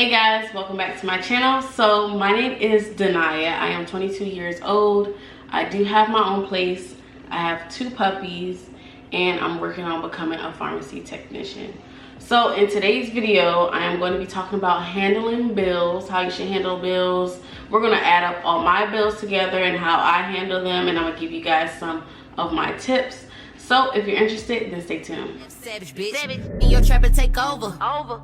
Hey guys, welcome back to my channel. So my name is Denaya. I am 22 years old. I do have my own place. I have 2 puppies and I'm working on becoming a pharmacy technician. So in today's video, I am going to be talking about handling bills, how you should handle bills. We're going to add up all my bills together and how I handle them, and I'm going to give you guys some of my tips. So if you're interested, then stay tuned. Savage bitch, in your trap and take over.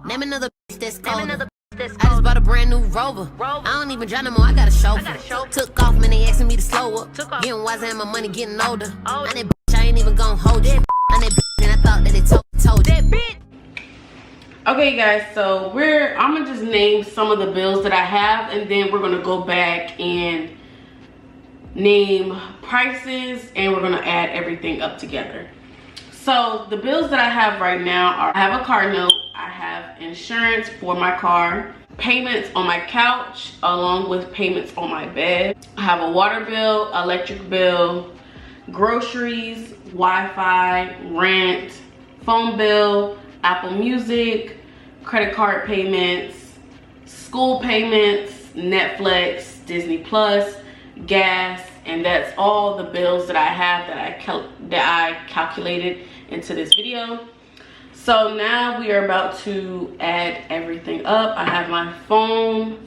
Name another bitch that's colder. I just bought a brand new Rover. I don't even drive no more, I got a chauffeur. Took off, man, they asking me to slow up. Getting wiser and my money getting older. And that bitch, I ain't even gon' hold it. And that bitch, and I thought that it told that bitch. Okay guys, so I'm gonna just name some of the bills that I have, and then we're gonna go back and name prices, and we're gonna add everything up together. So the bills that I have right now are, I have a car note, I have insurance for my car, payments on my couch along with payments on my bed. I have a water bill, electric bill, groceries, Wi-Fi, rent, phone bill, Apple Music, credit card payments, school payments, Netflix, Disney Plus, gas, and that's all the bills that I have that I calculated into this video. So now we are about to add everything up. I have my phone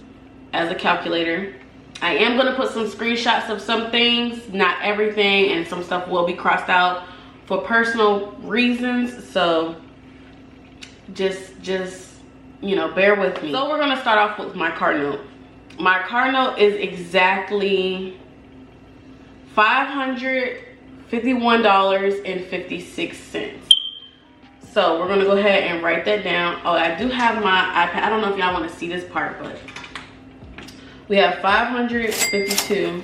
as a calculator. I am going to put some screenshots of some things, not everything, and some stuff will be crossed out for personal reasons, so just you know, bear with me. So we're going to start off with my car note. My car note is exactly $551.56. So we're gonna go ahead and write that down. Oh, I do have my iPad. I don't know if y'all want to see this part, but we have 552.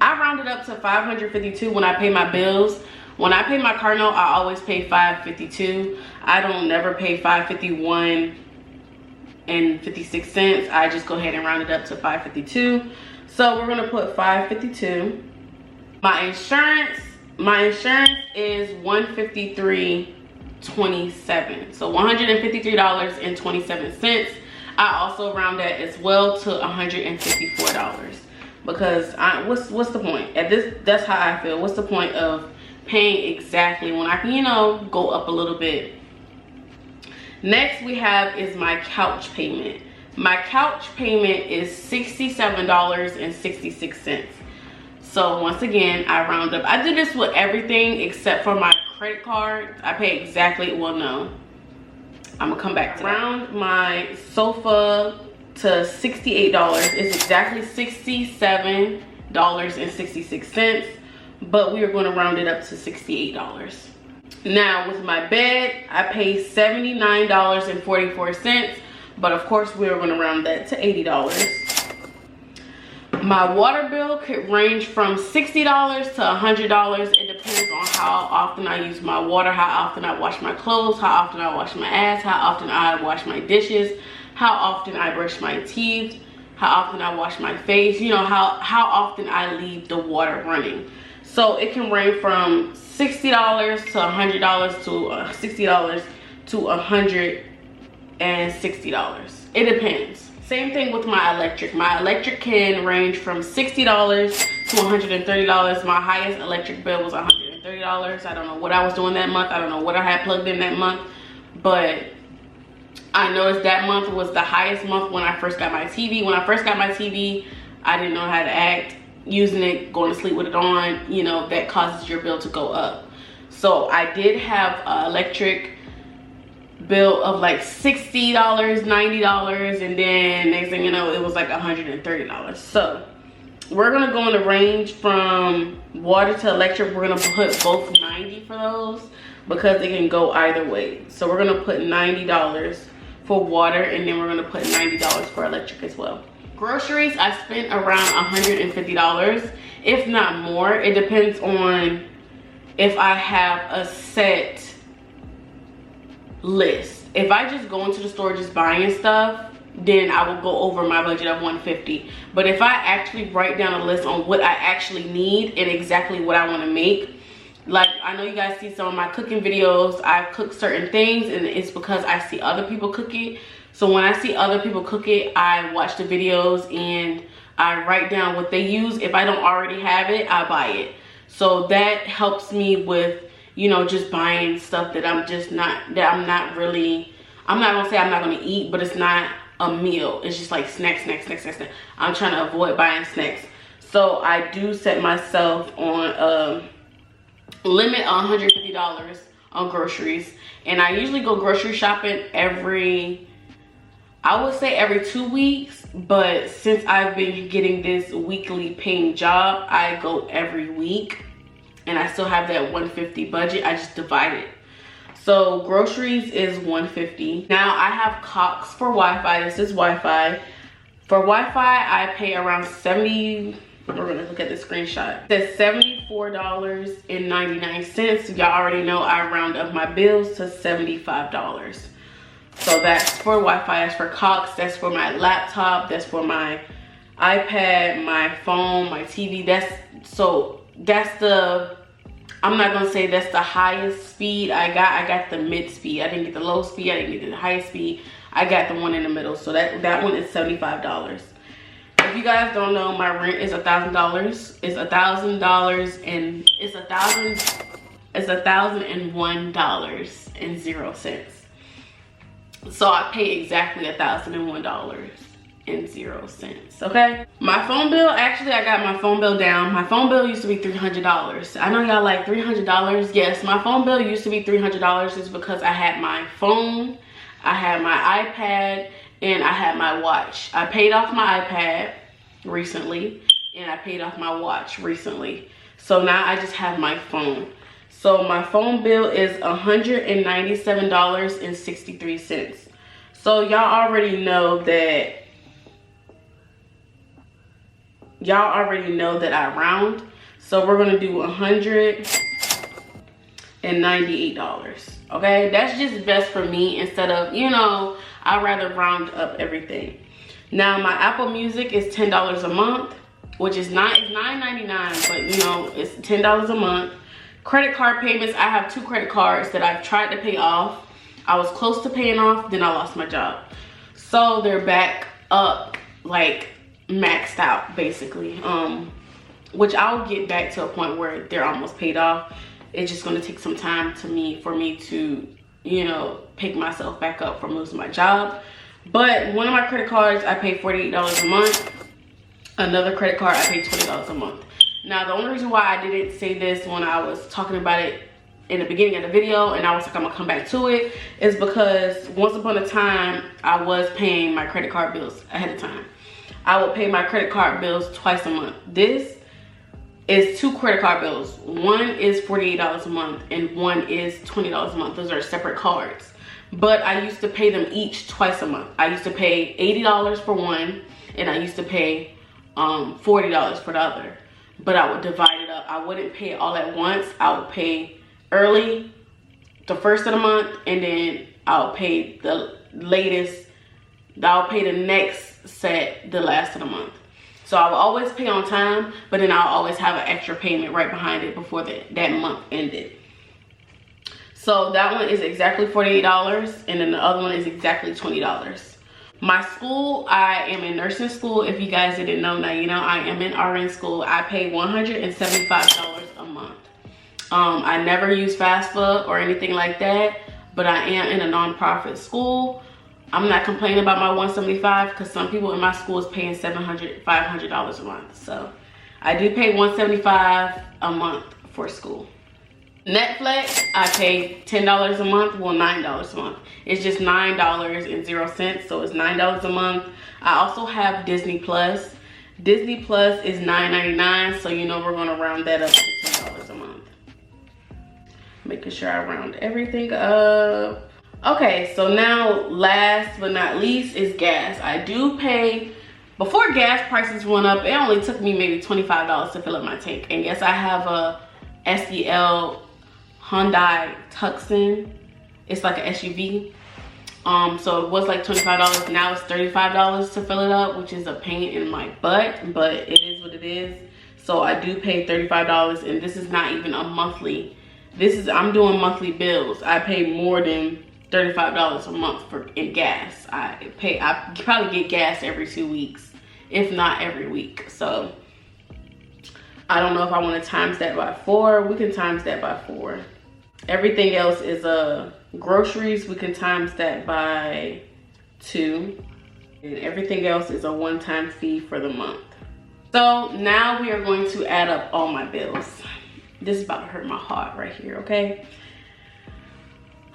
I rounded up to 552 when I pay my bills. When I pay my car note, I always pay 552. I don't never pay 551 and 56 cents. I just go ahead and round it up to 552. So we're gonna put 552. My insurance is $153.27. So $153.27. I also round that as well to $154 because what's the point? That's how I feel. What's the point of paying exactly when I can, you know, go up a little bit? Next we have is my couch payment. My couch payment is $67.66. So once again, I round up. I do this with everything except for my credit card. I pay exactly, well no, I'm gonna come back to round my sofa to $68. It's exactly $67.66, but we are going to round it up to $68. Now with my bed, I pay $79.44, but of course we are going to round that to $80. My water bill could range from $60 to $100. It depends on how often I use my water, how often I wash my clothes, how often I wash my ass, how often I wash my dishes, how often I brush my teeth, how often I wash my face, you know, how often I leave the water running. So it can range from $60 to $100 to $60 to $160. It depends. Same thing with my electric. My electric can range from $60 to $130. My highest electric bill was $130. I don't know what I was doing that month. I don't know what I had plugged in that month, but I noticed that month was the highest month when I first got my TV. When I first got my TV, I didn't know how to act. Using it, going to sleep with it on, you know, that causes your bill to go up. So I did have an electric bill of like $60, $90, and then next thing you know, it was like $130. So we're gonna go in the range from water to electric. We're gonna put both 90 for those because it can go either way. So we're gonna put $90 for water, and then we're gonna put $90 for electric as well. Groceries, I spent around $150, if not more. It depends on if I have a set list. If I just go into the store just buying stuff, then I will go over my budget of $150. But if I actually write down a list on what I actually need and exactly what I want to make, like I know you guys see some of my cooking videos, I cook certain things and it's because I see other people cook it. So when I see other people cook it, I watch the videos and I write down what they use. If I don't already have it, I buy it. So that helps me with, you know, just buying stuff that I'm not really, I'm not gonna say I'm not gonna eat, but it's not a meal. It's just like snacks. I'm trying to avoid buying snacks. So I do set myself on a limit of $150 on groceries. And I usually go grocery shopping I would say every 2 weeks, but since I've been getting this weekly paying job, I go every week, and I still have that $150 budget. I just divide it. So groceries is $150. Now I have Cox for Wi-Fi. This is Wi-Fi. For Wi-Fi, I pay around 70. We're gonna look at the screenshot. It says $74.99. Y'all already know I round up my bills to $75. So that's for Wi-Fi, that's for Cox, that's for my laptop, that's for my iPad, my phone, my TV. I'm not gonna say that's the highest speed I got the mid speed. I didn't get the low speed, I didn't get the highest speed. I got the one in the middle. So that one is $75. If you guys don't know, my rent is $1,000. It's $1,000 and it's $1,001.00. So I pay exactly $1,001.00. Okay. My phone bill, actually I got my phone bill down. My phone bill used to be $300. I know y'all like $300. Yes, my phone bill used to be $300. It's because I had my phone, I had my iPad, and I had my watch. I paid off my iPad recently, and I paid off my watch recently. So now I just have my phone. So my phone bill is $197.63. So y'all already know that I round. So we're gonna do $198. Okay, that's just best for me instead of, you know, I'd rather round up everything. Now my Apple Music is $10 a month, which is $9.99, but you know, it's $10 a month. Credit card payments, I have 2 credit cards that I've tried to pay off. I was close to paying off, then I lost my job. So they're back up, like maxed out basically. Which I'll get back to a point where they're almost paid off. It's just gonna take some time for me to, you know, pick myself back up from losing my job. But one of my credit cards, I pay $48 a month. Another credit card, I pay $20 a month. Now, the only reason why I didn't say this when I was talking about it in the beginning of the video, and I was like, I'm gonna come back to it, is because once upon a time, I was paying my credit card bills ahead of time. I would pay my credit card bills twice a month. This is 2 credit card bills. One is $48 a month, and one is $20 a month. Those are separate cards. But I used to pay them each twice a month. I used to pay $80 for one, and I used to pay $40 for the other. But I would divide it up. I wouldn't pay it all at once. I would pay early, the first of the month, and then I'll pay the latest. I'll pay the next set the last of the month. So I will always pay on time, but then I'll always have an extra payment right behind it before that month ended. So that one is exactly $48, and then the other one is exactly $20. My school, I am in nursing school. If you guys didn't know, now you know I am in RN school. I pay $175 a month. I never use FAFSA or anything like that, but I am in a nonprofit school. I'm not complaining about my $175 because some people in my school is paying $700, $500 a month. So I do pay $175 a month for school. Netflix, I pay $10 a month, well $9 a month. It's just $9.00, so it's $9 a month. I also have Disney Plus. Disney Plus is $9.99, so you know we're gonna round that up to $10 a month. Making sure I round everything up. Okay, so now last but not least is gas. I do pay, before gas prices went up, it only took me maybe $25 to fill up my tank. And yes, I have a SEL Hyundai Tucson. It's like an SUV. So it was like $25. Now it's $35 to fill it up, which is a pain in my butt, but it is what it is. So I do pay $35, and this is not even a monthly. I'm doing monthly bills. I pay more than $35 a month in gas. I probably get gas every 2 weeks, if not every week. So I don't know if I want to times that by 4. We can times that by 4. Everything else is groceries. We can times that by 2. And everything else is a one-time fee for the month. So now we are going to add up all my bills. This is about to hurt my heart right here, okay?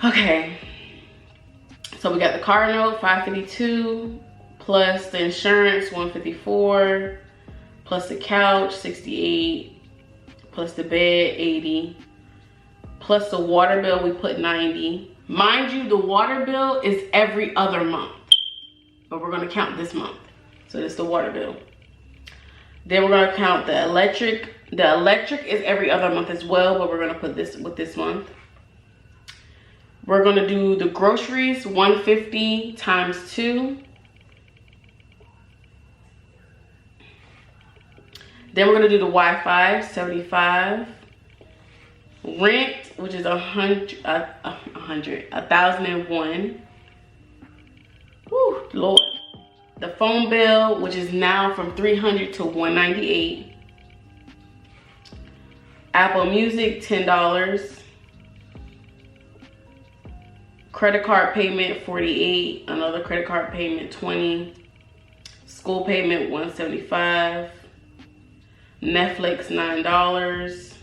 Okay. So we got the car note, $552, plus the insurance, $154, plus the couch, $68, plus the bed, $80, plus the water bill, we put $90. Mind you, the water bill is every other month, but we're gonna count this month. So this is the water bill. Then we're gonna count the electric. The electric is every other month as well, but we're gonna put this with this month. We're gonna do the groceries, $150 times 2. Then we're gonna do the Wi-Fi, $75. Rent, which is $1,001. Whew, Lord. The phone bill, which is now from $300 to $198. Apple Music, $10. Credit card payment, $48. Another credit card payment, $20. School payment, $175. Netflix, $9.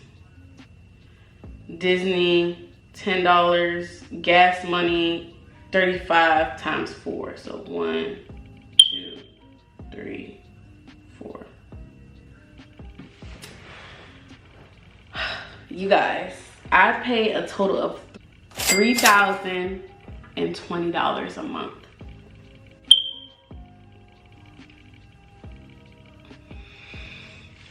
Disney, $10. Gas money, $35 times 4. So 1, 2, 3, 4. You guys, I pay a total of $3,020 a month.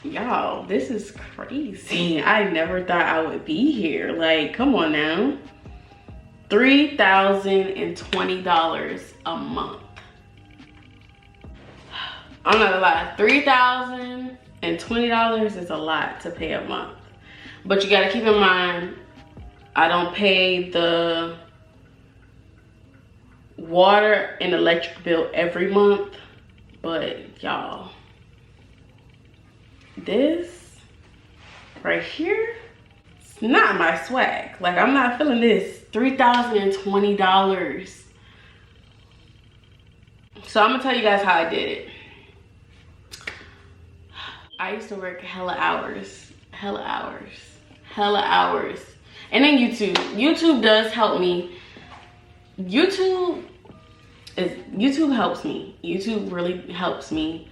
Y'all, this is crazy. I never thought I would be here. Like, come on now. $3,020 a month. I'm not gonna lie, $3,020 is a lot to pay a month. But you gotta keep in mind, I don't pay the water and electric bill every month, but y'all, this right here, it's not my swag. Like, I'm not feeling this. $3,020. So I'm gonna tell you guys how I did it. I used to work hella hours. And then YouTube does help me. YouTube helps me. YouTube really helps me.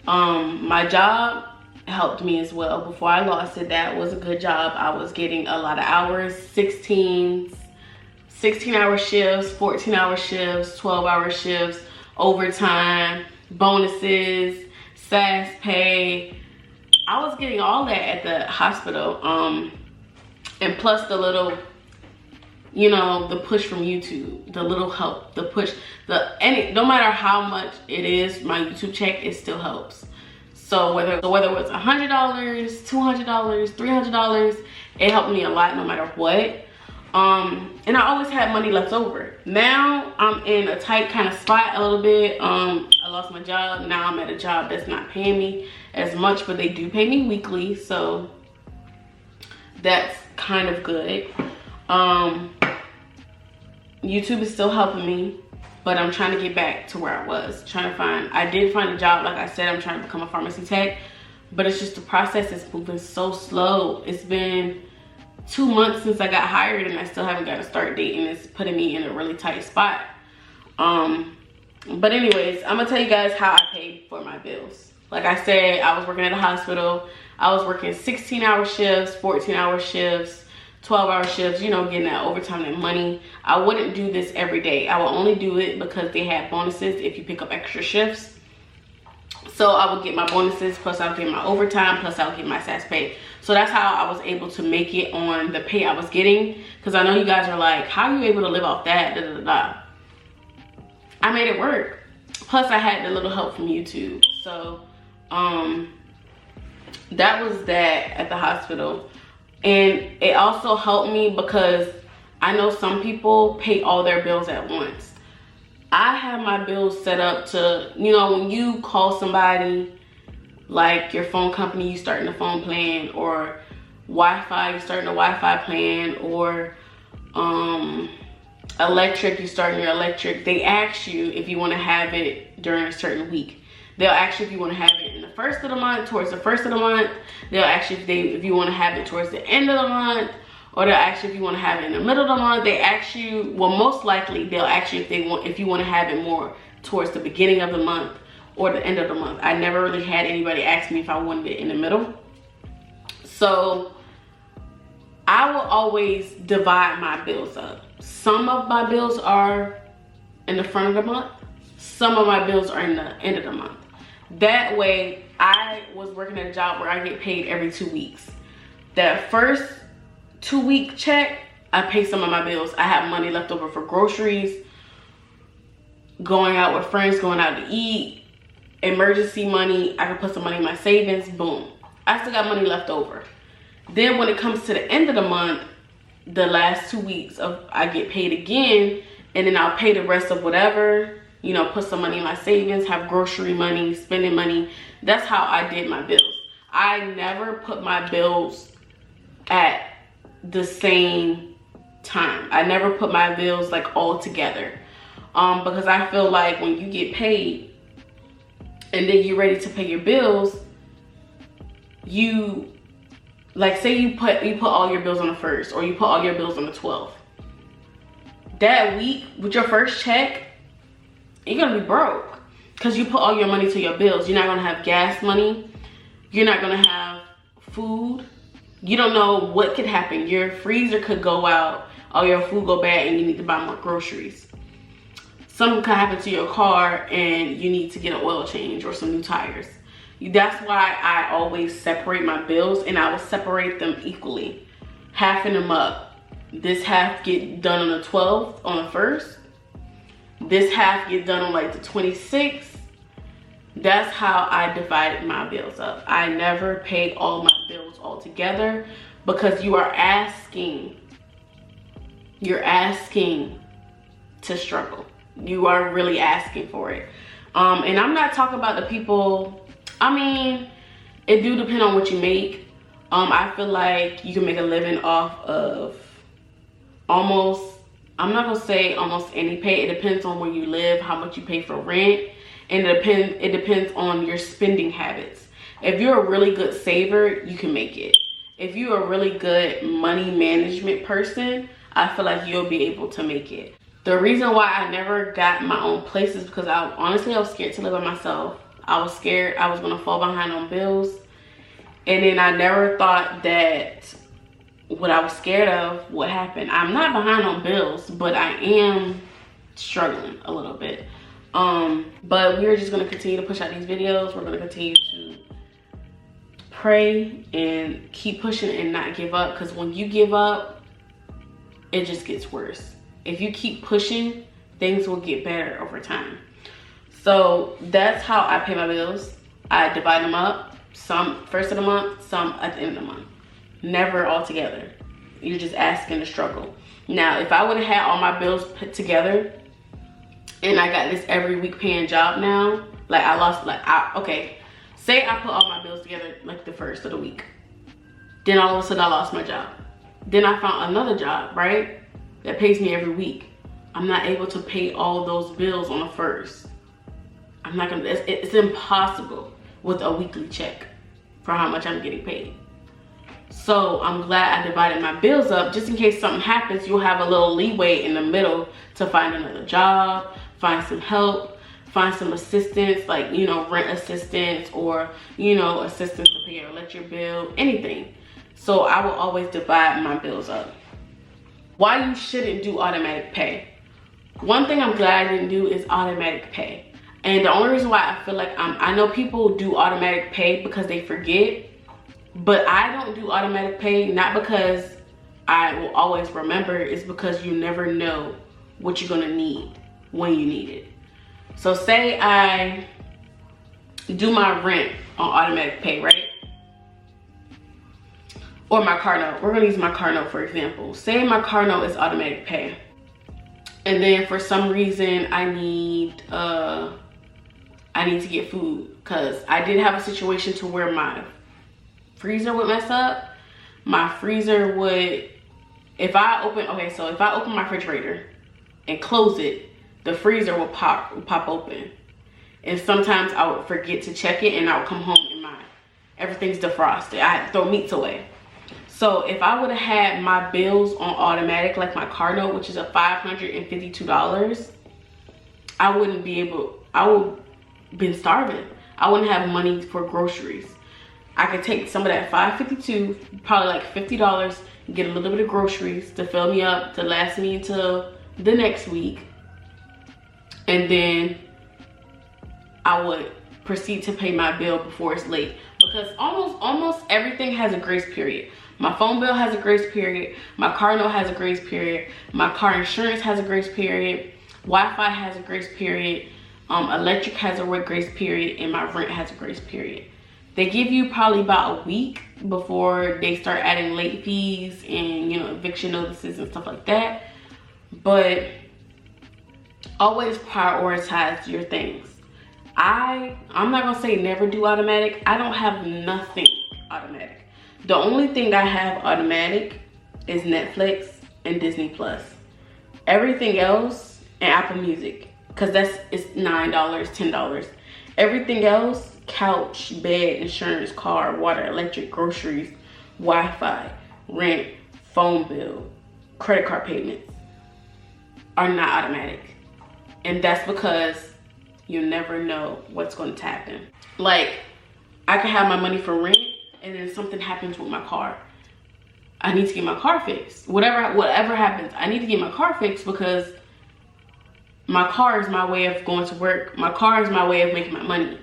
My job helped me as well. Before I lost it, that was a good job. I was getting a lot of hours, 16-hour shifts, 14-hour shifts, 12-hour shifts, overtime, bonuses, SAS pay. I was getting all that at the hospital. And plus the little, you know, the push from YouTube, the little help, the push, no matter how much it is, my YouTube check, it still helps. So whether it was $100, $200, $300, it helped me a lot no matter what. And I always had money left over. Now I'm in a tight kind of spot a little bit. I lost my job. Now I'm at a job that's not paying me as much, but they do pay me weekly, so that's kind of good. YouTube is still helping me, but I'm trying to get back to where I was. I did find a job, like I said, I'm trying to become a pharmacy tech, but it's just the process is moving so slow. It's been 2 months since I got hired and I still haven't got a start date, and it's putting me in a really tight spot. But anyways, I'm gonna tell you guys how I paid for my bills. Like I said, I was working at a hospital. I was working 16-hour shifts, 14-hour shifts, 12-hour shifts, you know, getting that overtime and money. I wouldn't do this every day. I will only do it because they had bonuses if you pick up extra shifts. So I would get my bonuses, plus I would get my overtime, plus I would get my SAS pay. So that's how I was able to make it on the pay I was getting. Because I know you guys are like, how are you able to live off that? Da, da, da, da. I made it work. Plus I had the little help from YouTube. So that was that at the hospital. And it also helped me because I know some people pay all their bills at once. I have my bills set up to, you know, when you call somebody, like your phone company, you starting a phone plan, or Wi-Fi, you starting a Wi-Fi plan, or electric, you starting your electric. They ask you if you want to have it during a certain week. They'll ask you if you want to have it in the first of the month, towards the first of the month. They'll ask you if you want to have it towards the end of the month, or they'll ask you if you want to have it in the middle of the month. They ask you, well, most likely they'll ask you if you want to have it more towards the beginning of the month or the end of the month. I never really had anybody ask me if I wanted it in the middle. So I will always divide my bills up. Some of my bills are in the front of the month. Some of my bills are in the end of the month. That way, I was working at a job where I get paid every 2 weeks. That first 2-week check, I pay some of my bills. I have money left over for groceries, going out with friends, going out to eat, emergency money. I can put some money in my savings, boom. I still got money left over. Then when it comes to the end of the month, the last 2 weeks I get paid again, and then I'll pay the rest of whatever, you know, put some money in my savings, have grocery money, spending money. That's how I did my bills. I never put my bills at the same time. I never put my bills like all together, because I feel like when you get paid and then you're ready to pay your bills, you, like, say you put all your bills on the 1st, or you put all your bills on the 12th. That week with your first check, you're gonna be broke because you put all your money to your bills. You're not gonna have gas money. You're not gonna have food. You don't know what could happen. Your freezer could go out, all your food go bad, and you need to buy more groceries. Something could happen to your car and you need to get an oil change or some new tires. That's why I always separate my bills, and I will separate them equally, halving them up. This half get done on the 12th, on the 1st. This half get done on like the 26th. That's how I divided my bills up. I never paid all my bills all together, because you're asking to struggle. You are really asking for it. And I'm not talking about the people, I mean, it do depend on what you make. I feel like you can make a living off of almost, I'm not gonna say almost any pay. It depends on where you live, how much you pay for rent, and it depends on your spending habits. If you're a really good saver, you can make it. If you're a really good money management person, I feel like you'll be able to make it. The reason why I never got my own place is because I was scared to live by myself. I was scared I was gonna fall behind on bills. And then I never thought that what I was scared of would happen. I'm not behind on bills, but I am struggling a little bit. But we're just gonna continue to push out these videos. We're gonna continue to pray and keep pushing and not give up, because when you give up, it just gets worse. If you keep pushing, things will get better over time. So that's how I pay my bills. I divide them up, some first of the month, some at the end of the month. Never all together. You're just asking to struggle. Now, if I would have had all my bills put together and I got this every week paying job now, like I lost, okay, say I put all my bills together like the first of the week. Then all of a sudden I lost my job. Then I found another job, right? That pays me every week. I'm not able to pay all those bills on the first. I'm not gonna, it's impossible with a weekly check for how much I'm getting paid. So I'm glad I divided my bills up, just in case something happens, you'll have a little leeway in the middle to find another job, find some help, find some assistance, like, you know, rent assistance, or, you know, assistance to pay your electric bill, anything. So I will always divide my bills up. Why you shouldn't do automatic pay. One thing I'm glad I didn't do is automatic pay. And the only reason why I feel like I know people do automatic pay because they forget, but I don't do automatic pay, not because I will always remember, it's because you never know what you're gonna need when you need it. So say I do my rent on automatic pay, right? or my car note. We're gonna use my car note for example. Say my car note is automatic pay, and then for some reason I need to get food, because I did have a situation to where my freezer would mess up. My freezer would, if I open my refrigerator and close it, the freezer will pop open. And sometimes I would forget to check it, and I would come home and everything's defrosted. I had to throw meats away. So if I would have had my bills on automatic, like my car note, which is a $552, I would been starving. I wouldn't have money for groceries. I could take some of that $552, probably like $50, get a little bit of groceries to fill me up, to last me until the next week. And then I would proceed to pay my bill before it's late. Because almost everything has a grace period. My phone bill has a grace period. My car note has a grace period. My car insurance has a grace period. Wi-Fi has a grace period. Electric has a grace period, and my rent has a grace period. They give you probably about a week before they start adding late fees and, you know, eviction notices and stuff like that. But always prioritize your things. I'm not gonna say never do automatic. I don't have nothing automatic. The only thing I have automatic is Netflix and Disney Plus. Everything else, and Apple Music, because it's $9, $10. Everything else, couch, bed, insurance, car, water, electric, groceries, Wi-Fi, rent, phone bill, credit card payments, are not automatic. And that's because you never know what's going to happen. Like, I could have my money for rent, and then something happens with my car. I need to get my car fixed. Whatever happens, I need to get my car fixed, because my car is my way of going to work. My car is my way of making my money.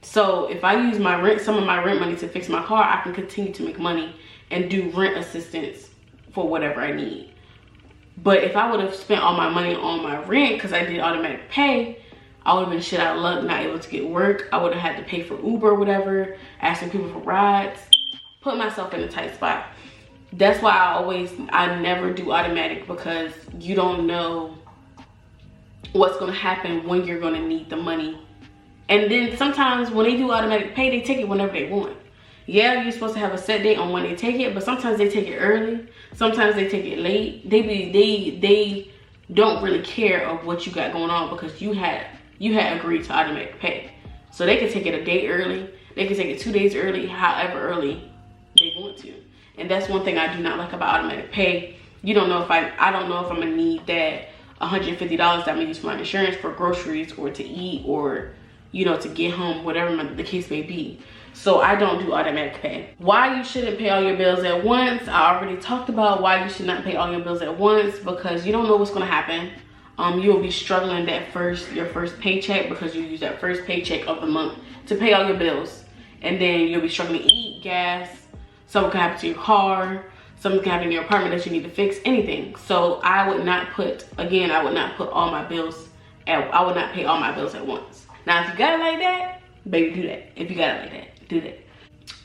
So if I use some of my rent money to fix my car, I can continue to make money and do rent assistance for whatever I need. But if I would have spent all my money on my rent, because I did automatic pay, I would have been shit out of luck, not able to get work. I would have had to pay for Uber or whatever, asking people for rides, put myself in a tight spot. That's why I never do automatic, because you don't know what's going to happen when you're going to need the money. And then sometimes when they do automatic pay, they take it whenever they want. Yeah, you're supposed to have a set date on when they take it, but sometimes they take it early. Sometimes they take it late. They don't really care of what you got going on, because you had agreed to automatic pay. So they can take it a day early. They can take it 2 days early, however early they want to. And that's one thing I do not like about automatic pay. You don't know if I don't know if I'm gonna need that $150 that I'm gonna use for my insurance, for groceries, or to eat, or, you know, to get home, whatever the case may be. So I don't do automatic pay. Why you shouldn't pay all your bills at once, I already talked about why you should not pay all your bills at once, because you don't know what's gonna happen. You'll be struggling your first paycheck, because you use that first paycheck of the month to pay all your bills. And then you'll be struggling to eat, gas, something can happen to your car, something can happen in your apartment that you need to fix, anything. So I would not put all my bills I would not pay all my bills at once. Now, if you got it like that, baby, do that. If you got it like that, do that.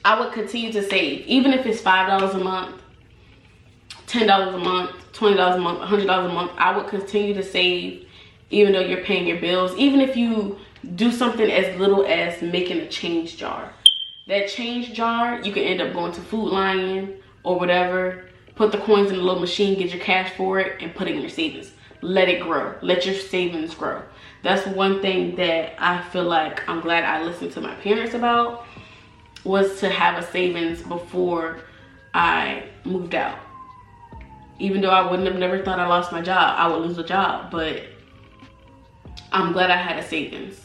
I would continue to save, even if it's $5 a month, $10 a month, $20 a month, $100 a month. I would continue to save, even though you're paying your bills. Even if you do something as little as making a change jar. That change jar, you can end up going to Food Lion or whatever, put the coins in the little machine, get your cash for it, and put it in your savings. Let it grow. Let your savings grow. That's one thing that I feel like I'm glad I listened to my parents about, was to have a savings before I moved out. Even though I wouldn't have never thought I lost my job, I would lose a job, but I'm glad I had a savings.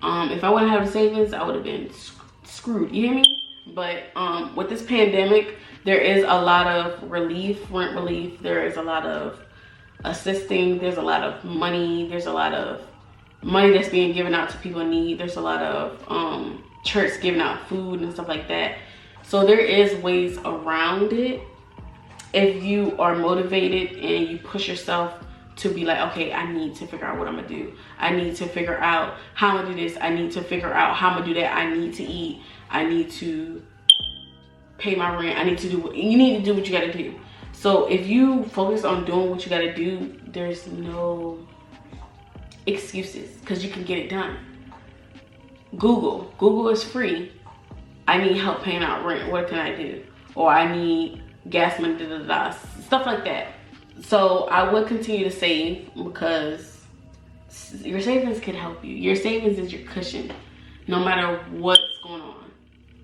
If I wouldn't have a savings, I would have been screwed, you hear me? But with this pandemic, there is a lot of relief, rent relief. There is a lot of assisting. There's a lot of money. There's a lot of money that's being given out to people in need. There's a lot of church giving out food and stuff like that. So there is ways around it. If you are motivated and you push yourself to be like, okay, I need to figure out what I'm gonna do. I need to figure out how I'm gonna do this. I need to figure out how I'm gonna do that. I need to eat. I need to pay my rent. I need to do, you need to do what you gotta do. So if you focus on doing what you gotta do, there's no excuses, because you can get it done. Google is free. I need help paying out rent, what can I do? Or I need gas money, stuff like that. So I would continue to save, because your savings can help you. Your savings is your cushion, no matter what's going on.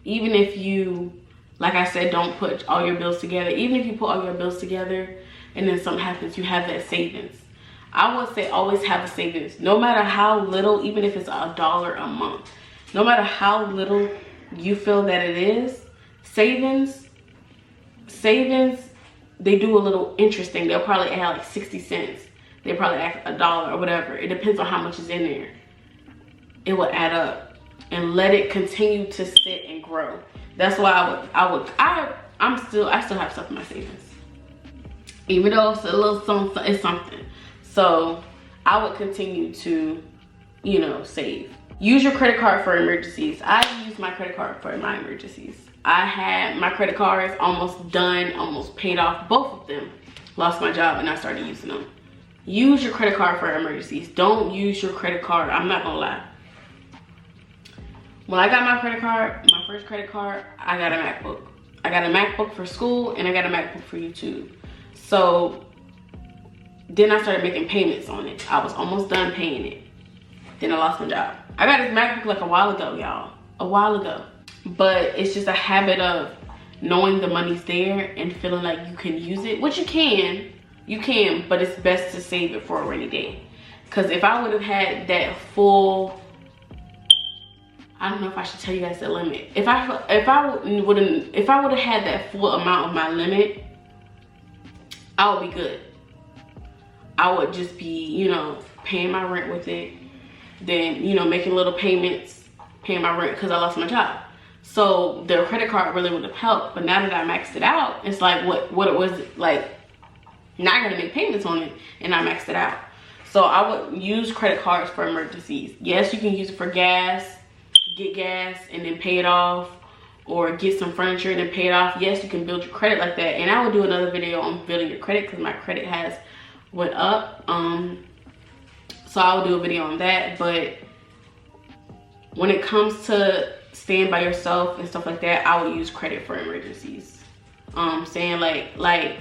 Even if you, like I said, don't put all your bills together. Even if you put all your bills together and then something happens, you have that savings. I would say always have a savings, no matter how little, even if it's $1 a month. No matter how little you feel that it is, savings, they do a little interest thing. They'll probably add like 60 cents. They probably add $1 or whatever. It depends on how much is in there. It will add up, and let it continue to sit and grow. That's why I still have stuff in my savings, even though it's a little something, it's something. So I would continue to, you know, save. Use your credit card for emergencies. I use my credit card for my emergencies. I had my credit cards almost done, almost paid off, both of them. Lost my job and I started using them. Use your credit card for emergencies. Don't use your credit card. I'm not gonna lie. When I got my credit card, my first credit card, I got a MacBook. I got a MacBook for school and I got a MacBook for YouTube. So then I started making payments on it. I was almost done paying it. Then I lost my job. I got this MacBook like a while ago, y'all. A while ago. But it's just a habit of knowing the money's there and feeling like you can use it, which you can, but it's best to save it for a rainy day. Because if I would have had that full, I don't know if I should tell you guys the limit. If I would have had that full amount of my limit, I would be good. I would just be, you know, paying my rent with it, then, you know, making little payments, paying my rent because I lost my job. So the credit card really would have helped. But now that I maxed it out, it's like what it was like. Now I gotta make payments on it, and I maxed it out. So I would use credit cards for emergencies. Yes, you can use it for gas, get gas and then pay it off, or get some furniture and then pay it off. Yes, you can build your credit like that. And I will do another video on building your credit because my credit has went up. So I will do a video on that. But when it comes to staying by yourself and stuff like that, I would use credit for emergencies. Saying like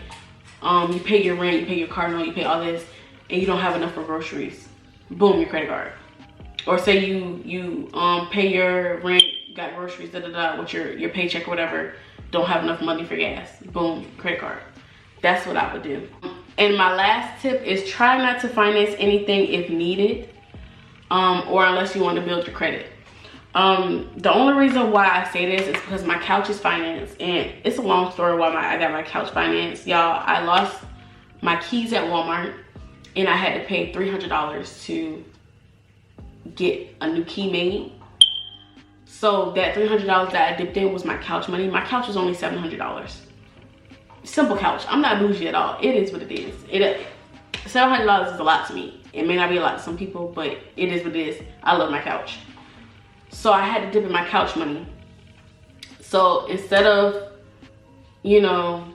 you pay your rent, you pay your car note, you pay all this, and you don't have enough for groceries. Boom, your credit card. Or say you pay your rent, got groceries, with your paycheck or whatever, don't have enough money for gas. Boom, credit card. That's what I would do. And my last tip is try not to finance anything if needed, or unless you want to build your credit. The only reason why I say this is because my couch is financed, and it's a long story why I got my couch financed. Y'all, I lost my keys at Walmart, and I had to pay $300 to get a new key made. So that $300 that I dipped in was my couch money. My couch was only $700. Simple couch. I'm not bougie at all. It is what it is. $700 is a lot to me. It may not be a lot to some people, but it is what it is. I love my couch. So I had to dip in my couch money. So instead of, you know,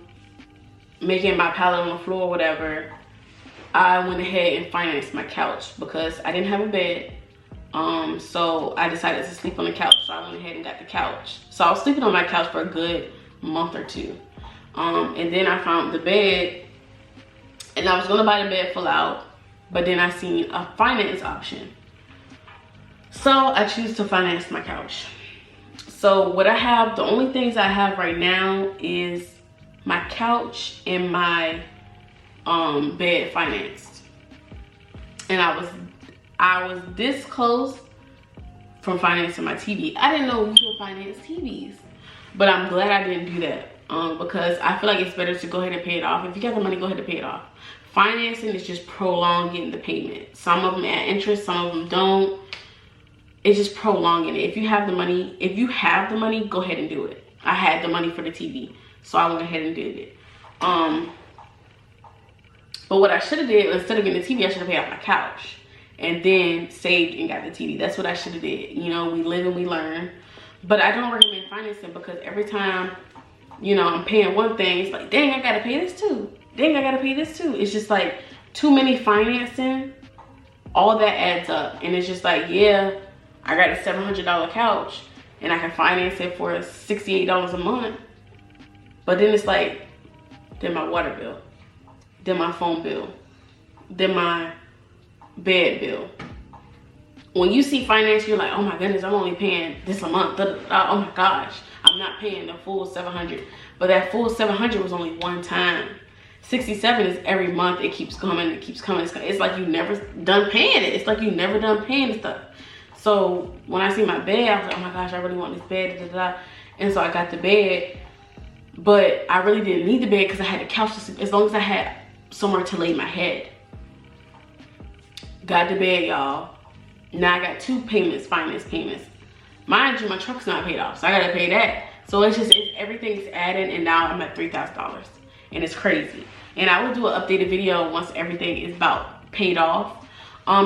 making my pallet on the floor or whatever, I went ahead and financed my couch because I didn't have a bed. So I decided to sleep on the couch. So I went ahead and got the couch. So I was sleeping on my couch for a good month or two. And then I found the bed, and I was gonna buy the bed full out, but then I seen a finance option. So I choose to finance my couch. So what I have, the only things I have right now is my couch and my bed financed. And I was this close from financing my TV. I didn't know you could finance TVs, but I'm glad I didn't do that. Because I feel like it's better to go ahead and pay it off. If you got the money, go ahead and pay it off. Financing is just prolonging the payment. Some of them add interest, some of them don't. It's just prolonging it. If you have the money, go ahead and do it. I had the money for the TV, so I went ahead and did it. But what I should have did, instead of getting the TV, I should have paid off my couch and then saved and got the TV. That's what I should have did. You know, we live and we learn. But I don't recommend financing because every time you know, I'm paying one thing, it's like, dang, I gotta pay this too. Dang, I gotta pay this too. It's just like too many financing, all that adds up. And it's just like, yeah, I got a $700 couch and I can finance it for $68 a month. But then it's like, then my water bill, then my phone bill, then my bed bill. When you see finance, you're like, oh my goodness, I'm only paying this a month. Oh my gosh, I'm not paying the full $700. But that full $700 was only one time. $67 is every month. It keeps coming. It keeps coming. It's like you never done paying it. It's like you never done paying the stuff. So when I see my bed, I was like, oh my gosh, I really want this bed. Da, da, da. And so I got the bed. But I really didn't need the bed because I had a couch to sleep. As long as I had somewhere to lay my head. Got the bed, y'all. Now I got 2 payments, finance payments. Mind you, my truck's not paid off, so I gotta pay that. So everything's adding, and now I'm at $3,000, and it's crazy. And I will do an updated video once everything is about paid off,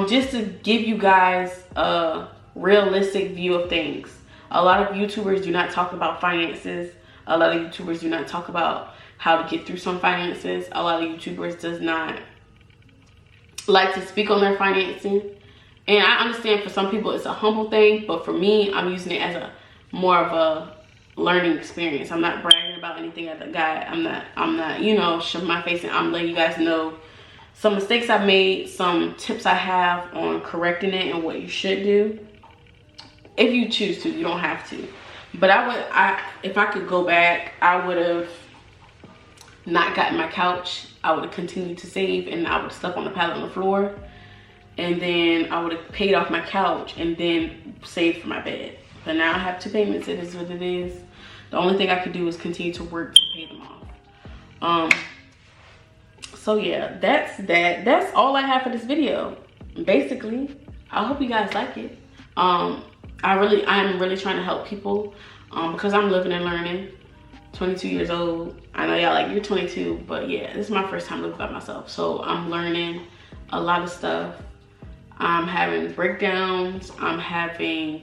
just to give you guys a realistic view of things. A lot of YouTubers do not talk about finances. A lot of YouTubers do not talk about how to get through some finances. A lot of YouTubers does not like to speak on their financing. And I understand for some people it's a humble thing, but for me, I'm using it as a more of a learning experience. I'm not bragging about anything at the guy. I'm not, you know, shoving my face, and I'm letting you guys know some mistakes I've made, some tips I have on correcting it and what you should do. If you choose to, you don't have to. But if I could go back, I would have not gotten my couch. I would have continued to save, and I would have slept on the pallet on the floor. And then I would have paid off my couch and then saved for my bed. But now I have 2 payments. It is what it is. The only thing I could do is continue to work to pay them off. So yeah, that's that. That's all I have for this video. Basically, I hope you guys like it. I'm really trying to help people because I'm living and learning. 22 years old. I know y'all like, you're 22, but yeah, this is my first time living by myself. So I'm learning a lot of stuff. I'm having breakdowns. I'm having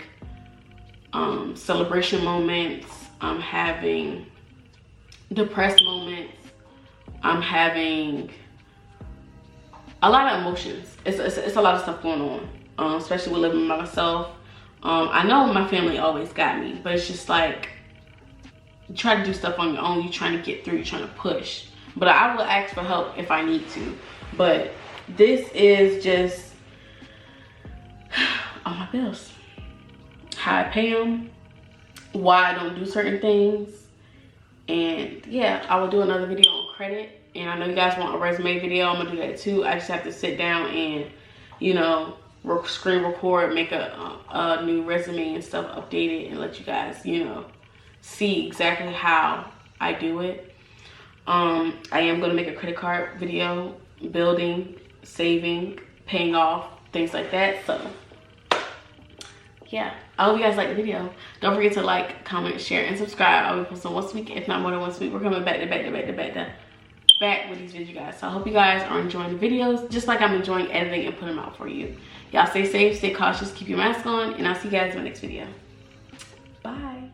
celebration moments. I'm having depressed moments. I'm having a lot of emotions. It's a lot of stuff going on, especially with living by myself. I know my family always got me, but it's just like, you try to do stuff on your own. You're trying to get through. You're trying to push. But I will ask for help if I need to. But this is just all my bills, how I pay them, why I don't do certain things. And yeah, I will do another video on credit. And I know you guys want a resume video. I'm gonna do that too. I just have to sit down and, you know, screen record, make a new resume and stuff, update it, and let you guys, you know, see exactly how I do it. I am gonna make a credit card video, building, saving, paying off, things like that. So yeah, I hope you guys like the video. Don't forget to like, comment, share, and subscribe. I'll be posting once a week, if not more than once a week. We're coming back with these videos, guys. So I hope you guys are enjoying the videos, just like I'm enjoying editing and putting them out for you. Y'all stay safe, stay cautious, keep your mask on, and I'll see you guys in the next video. Bye.